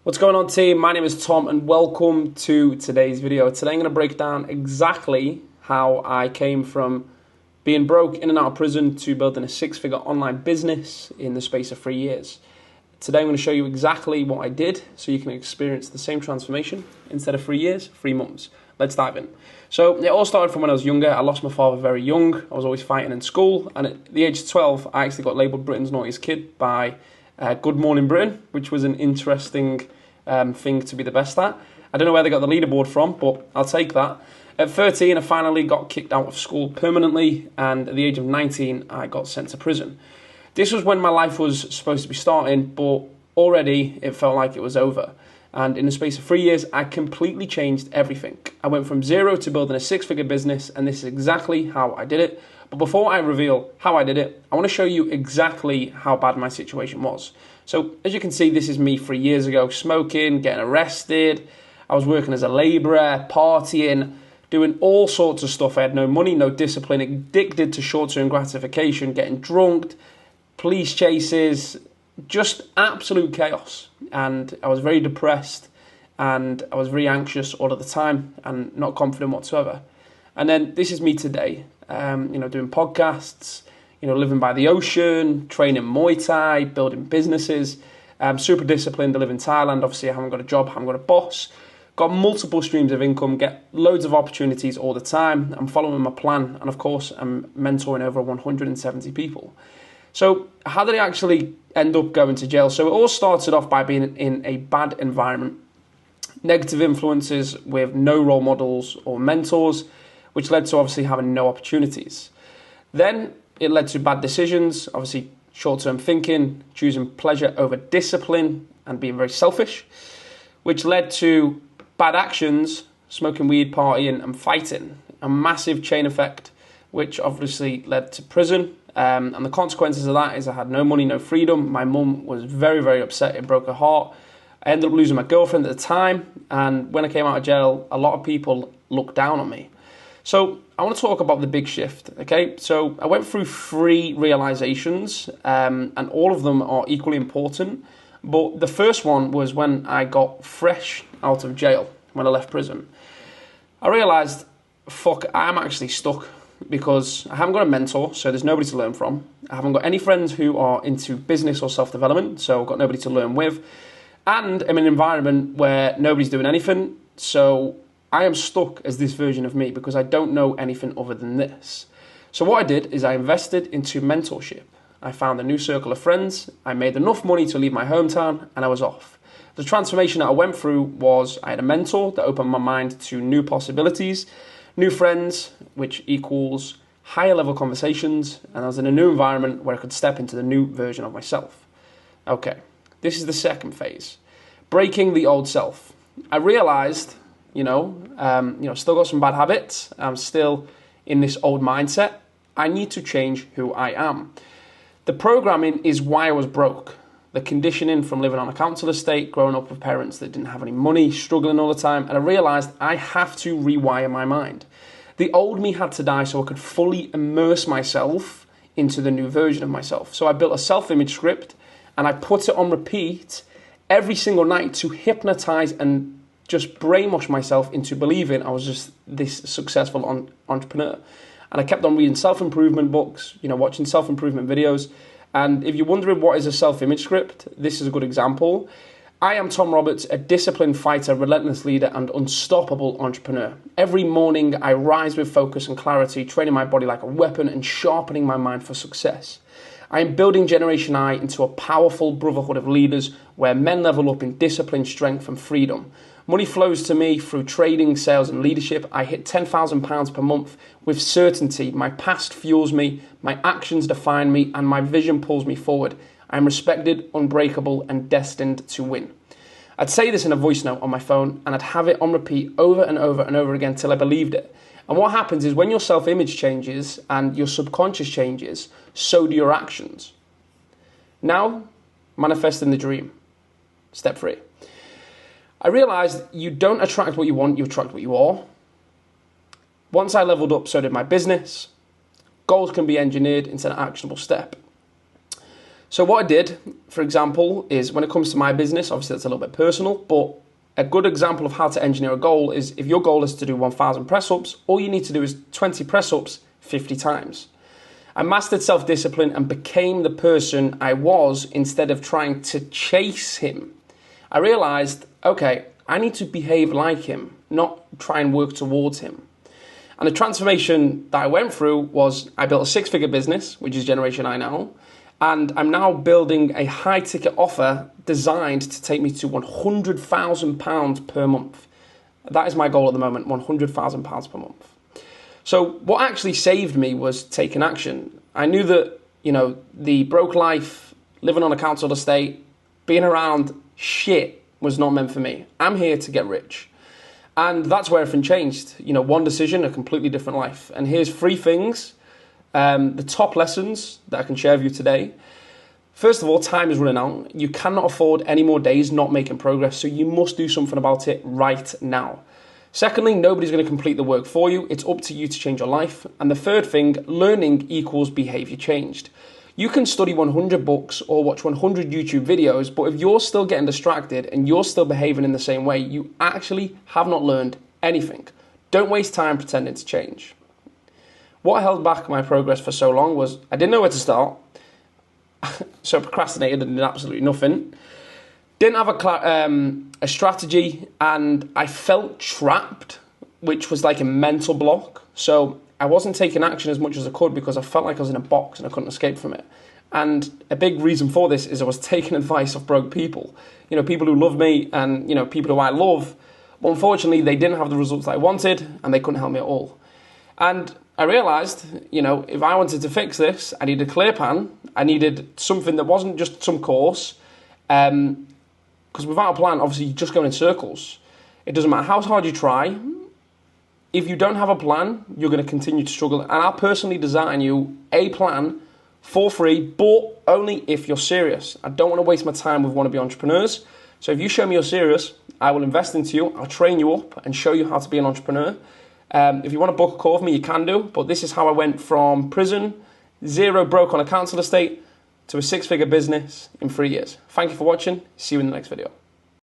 What's going on, team? My name is Tom and welcome to today's video. Today I'm going to break down exactly how I came from being broke in and out of prison to building a six-figure online business in the space of 3 years. Today I'm going to show you exactly what I did so you can experience the same transformation instead of 3 years, 3 months. Let's dive in. So it all started from when I was younger. I lost my father very young. I was always fighting in school, and at the age of 12 I actually got labelled Britain's naughtiest kid by Good Morning Britain, which was an interesting thing to be the best at. I don't know where they got the leaderboard from, but I'll take that. At 13, I finally got kicked out of school permanently, and at the age of 19, I got sent to prison. This was when my life was supposed to be starting, but already it felt like it was over. And in the space of 3 years, I completely changed everything. I went from zero to building a six-figure business, and this is exactly how I did it. But before I reveal how I did it, I want to show you exactly how bad my situation was. So as you can see, this is me 3 years ago, smoking, getting arrested. I was working as a labourer, partying, doing all sorts of stuff. I had no money, no discipline, addicted to short-term gratification, getting drunk, police chases, just absolute chaos. And I was very depressed and I was very anxious all of the time and not confident whatsoever. And then this is me today, doing podcasts, living by the ocean, training Muay Thai, building businesses. I'm super disciplined. I live in Thailand. Obviously, I haven't got a job. I haven't got a boss. Got multiple streams of income, get loads of opportunities all the time. I'm following my plan. And of course, I'm mentoring over 170 people. So how did I actually end up going to jail? So it all started off by being in a bad environment, negative influences with no role models or mentors, which led to obviously having no opportunities. Then it led to bad decisions, obviously short-term thinking, choosing pleasure over discipline and being very selfish, which led to bad actions, smoking weed, partying and fighting. A massive chain effect, which obviously led to prison. And the consequences of that is I had no money, no freedom. My mum was very, very upset. It broke her heart. I ended up losing my girlfriend at the time. And when I came out of jail, a lot of people looked down on me. So I want to talk about the big shift, okay? So I went through 3 realizations, and all of them are equally important. But the first one was when I got fresh out of jail, when I left prison. I realized, I'm actually stuck because I haven't got a mentor, so there's nobody to learn from. I haven't got any friends who are into business or self-development, so I've got nobody to learn with. And I'm in an environment where nobody's doing anything, so I am stuck as this version of me because I don't know anything other than this. So what I did is I invested into mentorship. I found a new circle of friends, I made enough money to leave my hometown, and I was off. The transformation that I went through was I had a mentor that opened my mind to new possibilities, new friends, which equals higher level conversations, and I was in a new environment where I could step into the new version of myself. Okay, this is the second phase. Breaking the old self. I realized still got some bad habits. I'm still in this old mindset. I need to change who I am. The programming is why I was broke. The conditioning from living on a council estate, growing up with parents that didn't have any money, struggling all the time. And I realized I have to rewire my mind. The old me had to die so I could fully immerse myself into the new version of myself. So I built a self-image script and I put it on repeat every single night to hypnotize and just brainwash myself into believing I was just this successful entrepreneur. And I kept on reading self-improvement books, watching self-improvement videos. And if you're wondering what is a self-image script, this is a good example. I am Tom Roberts, a disciplined fighter, relentless leader, and unstoppable entrepreneur. Every morning, I rise with focus and clarity, training my body like a weapon and sharpening my mind for success. I am building Generation I into a powerful brotherhood of leaders where men level up in discipline, strength, and freedom. Money flows to me through trading, sales, and leadership. I hit £10,000 per month with certainty. My past fuels me, my actions define me, and my vision pulls me forward. I am respected, unbreakable, and destined to win. I'd say this in a voice note on my phone, and I'd have it on repeat over and over and over again till I believed it. And what happens is when your self-image changes and your subconscious changes, so do your actions. Now, manifesting the dream. Step 3. I realized you don't attract what you want, you attract what you are. Once I leveled up, so did my business. Goals can be engineered into an actionable step. So what I did, for example, is when it comes to my business, obviously that's a little bit personal, but a good example of how to engineer a goal is if your goal is to do 1,000 press-ups, all you need to do is 20 press-ups 50 times. I mastered self-discipline and became the person I was instead of trying to chase him. I realized, okay, I need to behave like him, not try and work towards him. And the transformation that I went through was I built a 6-figure business, which is Generation I now, and I'm now building a high-ticket offer designed to take me to £100,000 per month. That is my goal at the moment, £100,000 per month. So what actually saved me was taking action. I knew that, the broke life, living on a council estate, being around shit was not meant for me. I'm here to get rich. And that's where everything changed. One decision, a completely different life. And here's 3 things, the top lessons that I can share with you today. First of all, time is running out. You cannot afford any more days not making progress, so you must do something about it right now. Secondly, nobody's going to complete the work for you. It's up to you to change your life. And the third thing, learning equals behavior changed. You can study 100 books or watch 100 YouTube videos, but if you're still getting distracted and you're still behaving in the same way, you actually have not learned anything. Don't waste time pretending to change. What held back my progress for so long was I didn't know where to start, so I procrastinated and did absolutely nothing. Didn't have a strategy, and I felt trapped, which was like a mental block. So I wasn't taking action as much as I could because I felt like I was in a box and I couldn't escape from it. And a big reason for this is I was taking advice of broke people. People who love me and, people who I love. But unfortunately, they didn't have the results that I wanted and they couldn't help me at all. And I realized, if I wanted to fix this, I needed a clear plan. I needed something that wasn't just some course. Because without a plan, obviously, you're just going in circles. It doesn't matter how hard you try. If you don't have a plan, you're going to continue to struggle. And I'll personally design you a plan for free, but only if you're serious. I don't want to waste my time with wannabe entrepreneurs. So if you show me you're serious, I will invest into you. I'll train you up and show you how to be an entrepreneur. If you want to book a call with me, you can do. But this is how I went from prison, 0 broke on a council estate, to a 6-figure business in 3 years. Thank you for watching. See you in the next video.